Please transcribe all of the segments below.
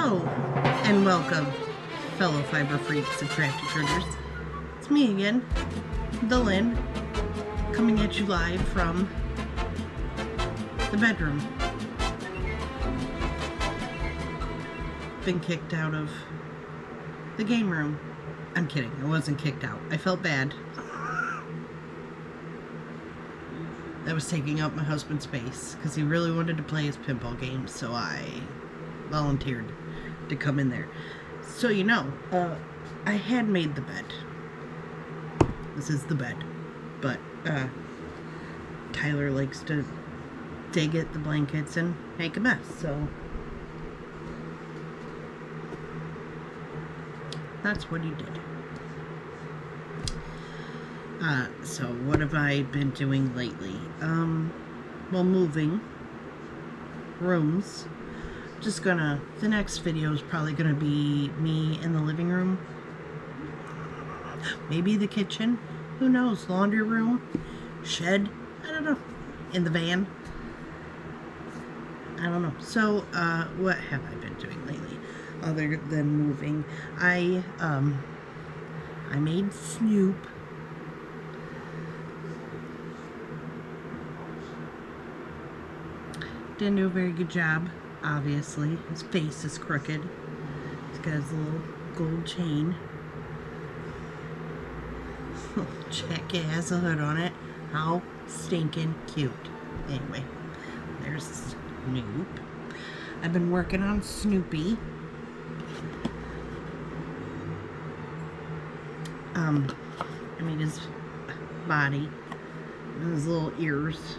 Hello, and welcome, fellow fiber freaks and crafty critters. It's me again, the Lynn, coming at you live from the bedroom. Been kicked out of the game room. I'm kidding, I wasn't kicked out. I felt bad. That was taking up my husband's space because he really wanted to play his pinball games, so I volunteered to come in there. So I had made the bed. This is the bed, but Tyler likes to dig at the blankets and make a mess, so that's what he did. So what have I been doing lately? Well, moving rooms. The next video is probably gonna be me in the living room. Maybe the kitchen. Who knows? Laundry room, shed. I don't know. In the van. I don't know. So, what have I been doing lately other than moving? I made Snoop. Didn't do a very good job, obviously. His face is crooked. He's got his little gold chain. Check, it has a hood on it. How stinking cute. Anyway, there's Snoop. I've been working on Snoopy. I made his body and his little ears.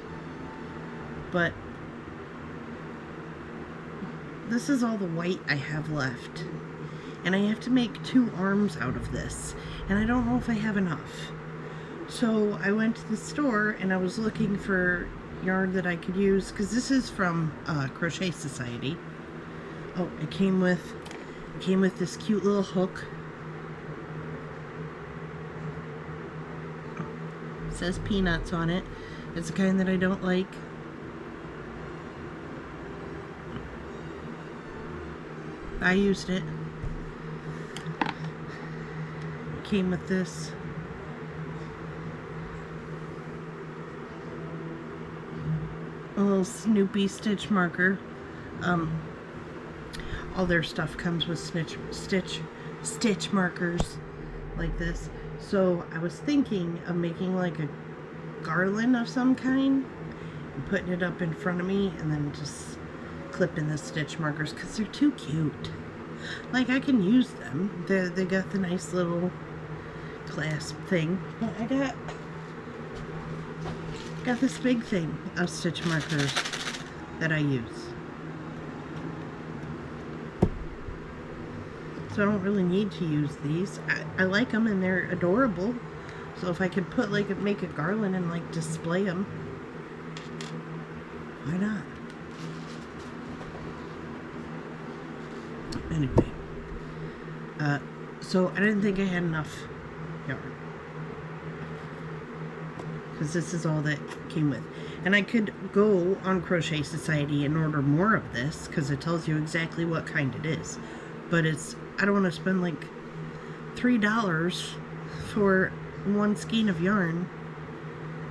But this is all the white I have left. And I have to make 2 arms out of this. And I don't know if I have enough. So I went to the store and I was looking for yarn that I could use. Because this is from Crochet Society. Oh, it came with this cute little hook. It says peanuts on it. It's the kind that I don't like. I used it. Came with this. A little Snoopy stitch marker. All their stuff comes with stitch markers like this. So I was thinking of making like a garland of some kind and putting it up in front of me and then just clipping the stitch markers because they're too cute. Like, I can use them. They got the nice little clasp thing. But I got this big thing of stitch markers that I use. So I don't really need to use these. I like them and they're adorable. So if I could put make a garland and like display them, why not? Anyway, so I didn't think I had enough yarn because this is all that came with, and I could go on Crochet Society and order more of this because it tells you exactly what kind it is, but I don't want to spend like $3 for one skein of yarn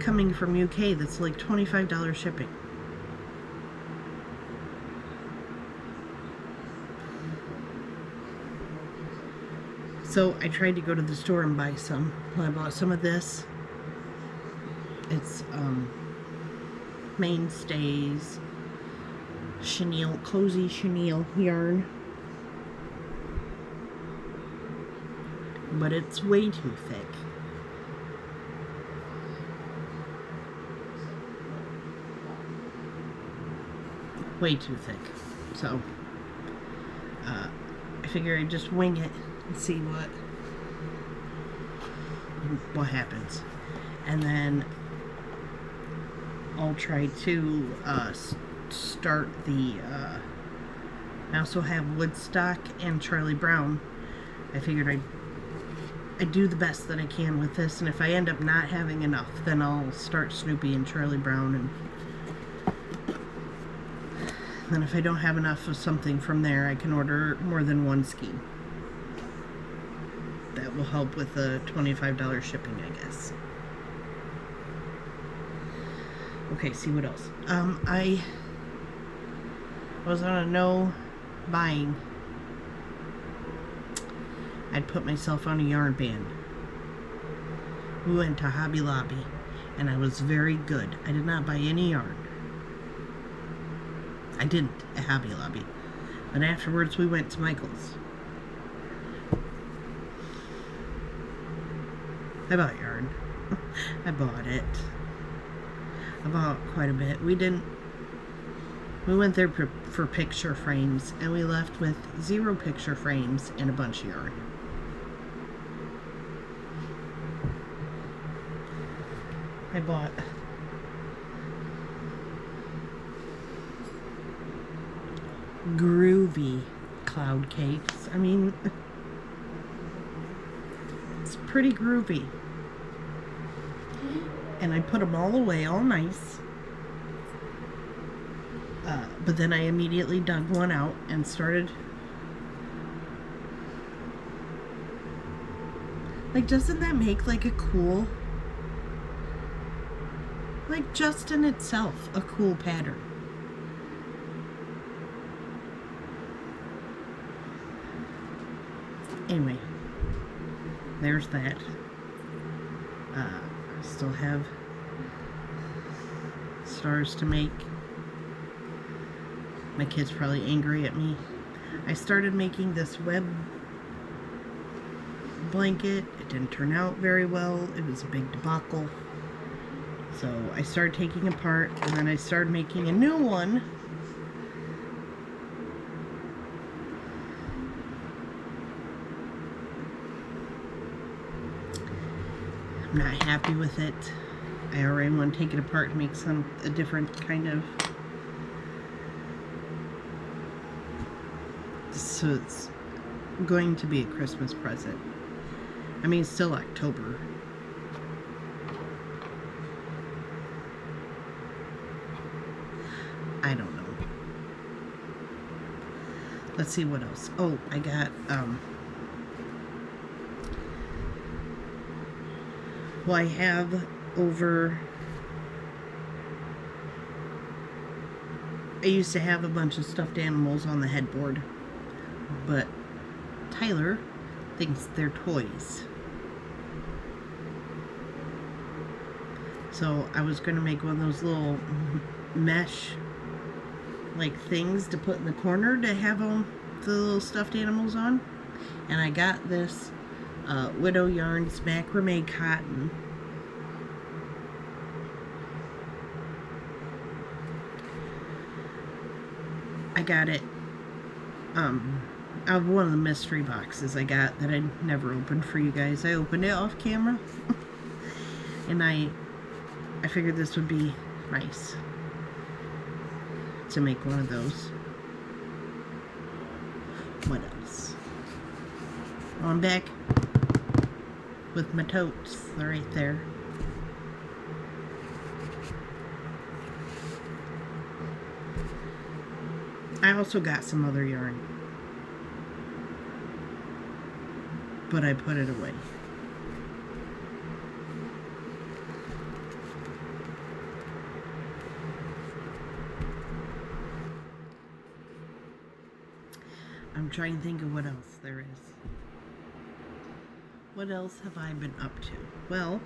coming from UK that's like $25 shipping. So I tried to go to the store and buy some. I bought some of this. It's Mainstays chenille, cozy chenille yarn. But it's way too thick. Way too thick. So I figure I'd just wing it and see what happens, and then I'll try to start the I also have Woodstock and Charlie Brown. I figured I'd do the best that I can with this, and if I end up not having enough, then I'll start Snoopy and Charlie Brown, and And if I don't have enough of something from there, I can order more than one skein. That will help with the $25 shipping, I guess. Okay, see what else. I was on a no buying. I'd put myself on a yarn ban. We went to Hobby Lobby, and I was very good. I did not buy any yarn. I didn't at Hobby Lobby. But afterwards, we went to Michael's. I bought yarn. I bought it. I bought quite a bit. We went there for picture frames, and we left with 0 picture frames and a bunch of yarn. I bought groovy cloud cakes. I mean, it's pretty groovy. And I put them all away, all nice. But then I immediately dug one out and started. Like, doesn't that make like a cool, like just in itself, a cool pattern? Anyway, there's that. I still have stars to make. My kid's probably angry at me. I started making this web blanket. It didn't turn out very well. It was a big debacle. So I started taking it apart, and then I started making a new one. I'm not happy with it. I already want to take it apart to make a different kind of. So it's going to be a Christmas present. I mean, it's still October. I don't know. Let's see what else. Oh, I got, well, I have over, I used to have a bunch of stuffed animals on the headboard, but Tyler thinks they're toys. So I was going to make one of those little mesh like things to put in the corner to have the little stuffed animals on. And I got this Widow Yarns macrame cotton. I got it out of one of the mystery boxes I got that I never opened for you guys. I opened it off camera. And I figured this would be nice to make one of those. What else? Oh, I'm back with my totes. They're right there. I also got some other yarn, but I put it away. I'm trying to think of what else there is. What else have I been up to? Well,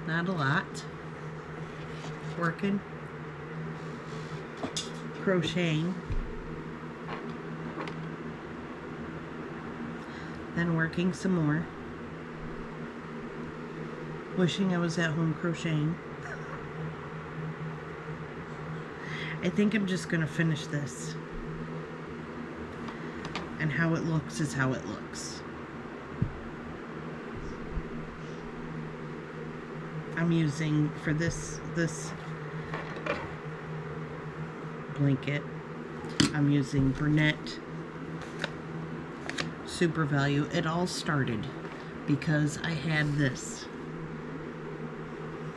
not a lot. Working. Crocheting. Then working some more. Wishing I was at home crocheting. I think I'm just going to finish this. And how it looks is how it looks. I'm using, for this blanket, I'm using Burnett Super Value. It all started because I had this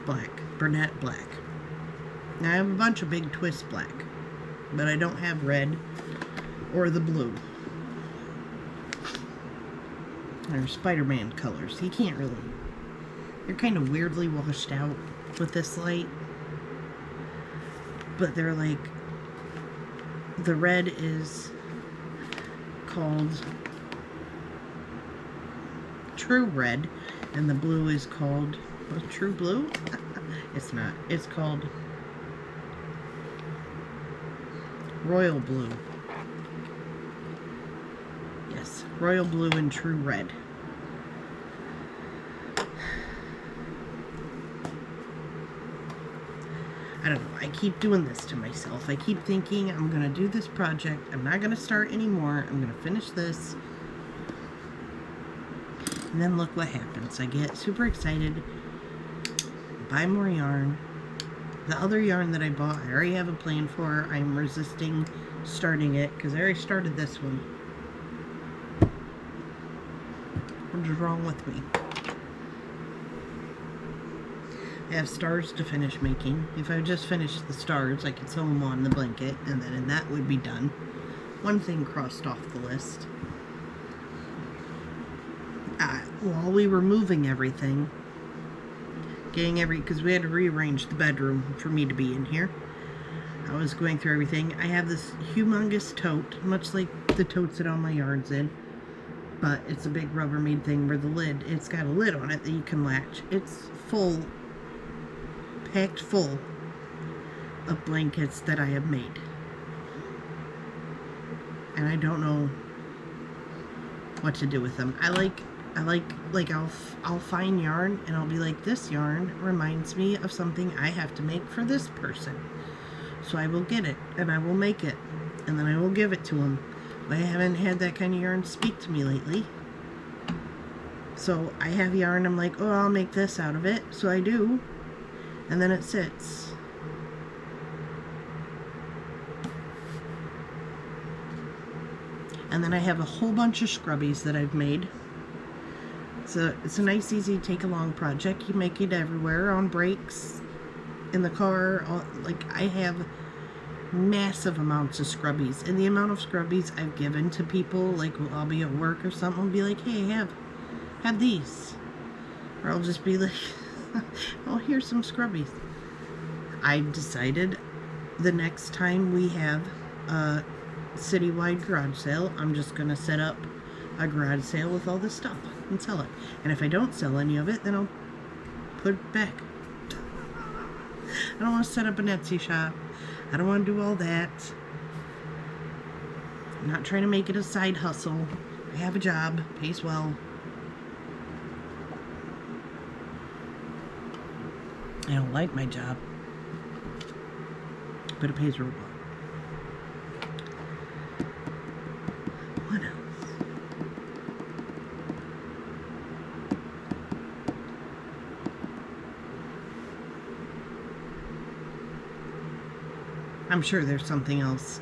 black, Burnett black. Now I have a bunch of big twist black. but I don't have red or the blue. They're Spider-Man colors. He can't really. They're kind of weirdly washed out with this light. But they're like, the red is called True Red, and the blue is called True Blue? It's not. It's called Royal Blue. Yes, Royal Blue and True Red. I don't know. I keep doing this to myself. I keep thinking I'm going to do this project. I'm not going to start anymore. I'm going to finish this. And then look what happens. I get super excited. Buy more yarn. The other yarn that I bought, I already have a plan for. I'm resisting starting it because I already started this one. What is wrong with me? I have stars to finish making. If I just finished the stars, I could sew them on the blanket, and then that would be done. One thing crossed off the list. While we were moving everything, because we had to rearrange the bedroom for me to be in here. I was going through everything. I have this humongous tote, much like the totes that all my yarn's in, but it's a big Rubbermaid thing where the lid, it's got a lid on it that you can latch. It's full, packed full of blankets that I have made. And I don't know what to do with them. I'll find yarn and I'll be like, this yarn reminds me of something I have to make for this person. So I will get it and I will make it and then I will give it to them. But I haven't had that kind of yarn speak to me lately. So I have yarn, I'm like, oh, I'll make this out of it. So I do. And then it sits. And then I have a whole bunch of scrubbies that I've made. It's a nice, easy, take-along project. You make it everywhere, on breaks, in the car. Like, I have massive amounts of scrubbies. And the amount of scrubbies I've given to people, like, I'll be at work or something, I'll be like, hey, have these. Or I'll just be like, oh, here's some scrubbies. I've decided the next time we have a citywide garage sale, I'm just going to set up a garage sale with all this stuff and sell it. And if I don't sell any of it, then I'll put it back. I don't want to set up an Etsy shop. I don't want to do all that. I'm not trying to make it a side hustle. I have a job, pays well. I don't like my job, but it pays real well. What else? I'm sure there's something else.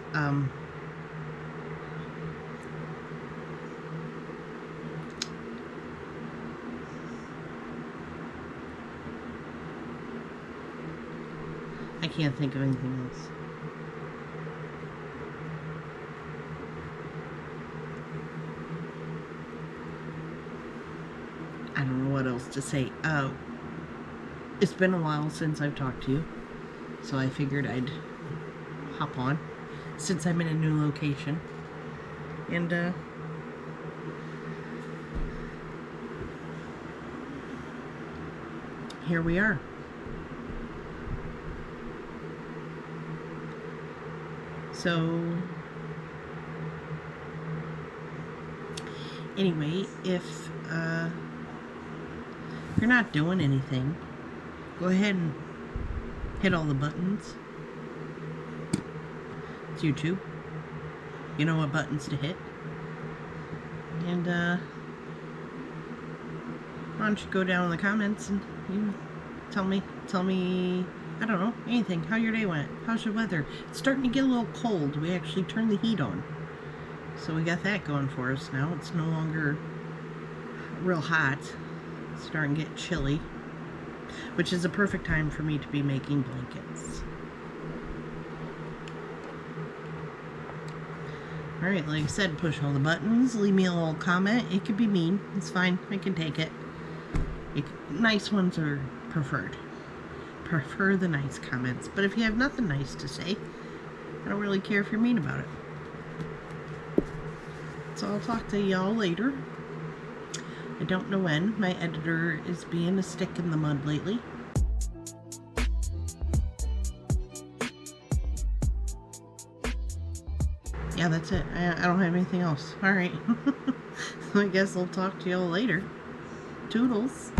I can't think of anything else. I don't know what else to say. It's been a while since I've talked to you, so I figured I'd hop on since I'm in a new location. And here we are. So anyway, if you're not doing anything, go ahead and hit all the buttons. It's YouTube. You know what buttons to hit. And why don't you go down in the comments and you tell me, I don't know, anything. How your day went. How's your weather? It's starting to get a little cold. We actually turned the heat on. So we got that going for us now. It's no longer real hot. It's starting to get chilly. Which is a perfect time for me to be making blankets. Alright, like I said, push all the buttons, leave me a little comment. It could be mean, it's fine, I can take it. Nice ones are preferred. Prefer the nice comments. But if you have nothing nice to say, I don't really care if you're mean about it. So I'll talk to y'all later. I don't know when. My editor is being a stick in the mud lately. Yeah, that's it. I don't have anything else. Alright. I guess I'll talk to y'all later. Toodles.